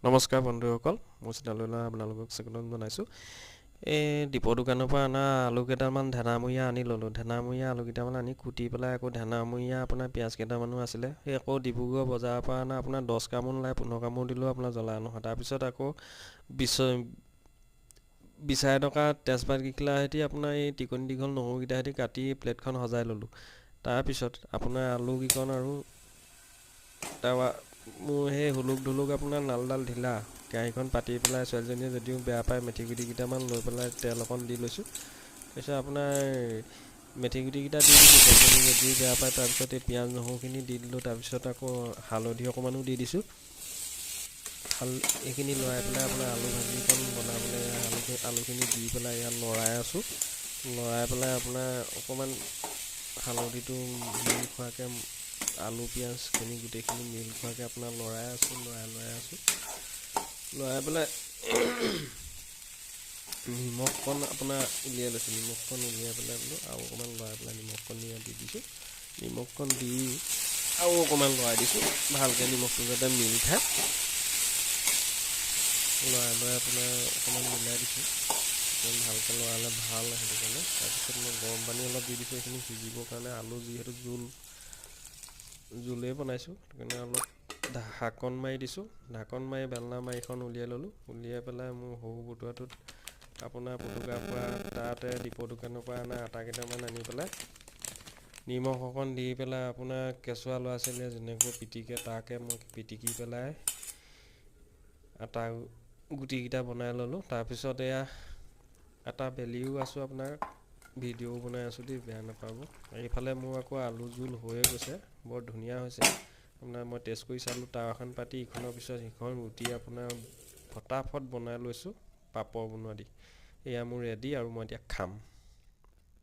নমস্কাৰ বন্ধুসকল, মোৰ চেনেললৈ আপোনালোকক স্বাগতম জনাইছোঁ। এই দীপৰ দোকানৰ পৰা অনা আলু কেইটামান ধেনামূৰীয়া আনি ল'লোঁ। ধেনামূৰীয়া আলু কেইটামান আনি কুটি পেলাই আকৌ ধেনামূৰীয়া আপোনাৰ পিঁয়াজ কেইটামানো আছিলে, সেই আকৌ ডিব্ৰুগড় বজাৰৰ পৰা অনা আপোনাৰ 10 কামোন ওলাই 15 কামোন দিলোঁ আপোনাৰ জ্বলা নহয়। তাৰপিছত আকৌ বিচাৰি টকা তেজপাত কেইখিলা সৈতে আপোনাৰ এই টিকনি দীঘল নহৰুকেইটা সৈতে কাটি প্লেটখন সজাই ল'লোঁ। তাৰপিছত আপোনাৰ আলুকেইকণ আৰু তাৰপৰা মোৰ সেই হুলুক আপোনাৰ নালডাল ঢিলা কেৰাহীখন পাতি পেলাই ছোৱালীজনীয়ে যদিও বেয়া পায় মেথি গুটি কেইটামান লৈ পেলাই তেল অকণ দি লৈছোঁ। তাৰপিছত আপোনাৰ মেথি গুটিকেইটা দি দিছোঁ, ছোৱালীজনী যদিও বেয়া পায়। তাৰপিছত এই পিঁয়াজ নহৰুখিনি দি দিলোঁ। তাৰপিছত আকৌ হালধি অকণমানো দি দিছোঁ। এইখিনি লৰাই পেলাই আপোনাৰ আলু ভাজিখন বনাবলৈ আলুখিনি দি পেলাই ইয়াত লৰাই আছোঁ। লৰাই পেলাই আপোনাৰ অকণমান হালধিটো মিল খোৱাকৈ আলু পিঁয়াজখিনি গোটেইখিনি মিল খোৱাকৈ আপোনাৰ লৰাই আছোঁ লৰাই পেলাই নিমখকণ আপোনাৰ উলিয়াই লৈছোঁ। নিমখকণ উলিয়াই পেলাই বোলো আৰু অকণমান লৰাই পেলাই নিমখকণ ইয়াত দি দিছোঁ। নিমখকণ দি আৰু অকণমান লৰাই দিছোঁ ভালকৈ, নিমখটো যাতে মিল খায়। লৰাই আপোনাৰ অকণমান মিলাই দিছোঁ, অকণমান ভালকৈ লৰালে ভাল সেইটো কাৰণে। তাৰপিছত মই গৰম পানী অলপ দি দিছোঁ এইখিনি সিজিবৰ কাৰণে। আলু যিহেতু জোলেই বনাইছোঁ সেইটো কাৰণে অলপ ঢাকন মাৰি দিছোঁ। ঢাকন মাৰি বেলনা মাৰিখন উলিয়াই ল'লোঁ। উলিয়াই পেলাই মোৰ সৰু বটুৱাটোত আপোনাৰ পুটুকাৰ পৰা তাতে দীপৰ দোকানৰ পৰা অনা আটা কেইটামান আনি পেলাই নিমখ অকণ দি পেলাই আপোনাৰ কেঁচুৱা ল'ৰা ছোৱালীয়ে যেনেকৈ পিটিকে তাকে মই পিটিকি পেলাই আটা গুটিকেইটা বনাই ল'লোঁ। তাৰপিছত এয়া আটা বেলিও আছোঁ, আপোনাৰ ভিডিঅ'ও বনাই আছোঁ দেই, বেয়া নাপাব। এইফালে মোৰ আকৌ আলু জোল হৈয়ে গৈছে, বৰ ধুনীয়া হৈছে। আপোনাৰ মই টেষ্ট কৰি চালোঁ, টাৱাখন পাতি ইখনৰ পিছত সিখন ৰুটি আপোনাৰ ফটাফট বনাই লৈছোঁ পাপৰ বনোৱা দি। এয়া মোৰ ৰেডি আৰু মই এতিয়া খাম।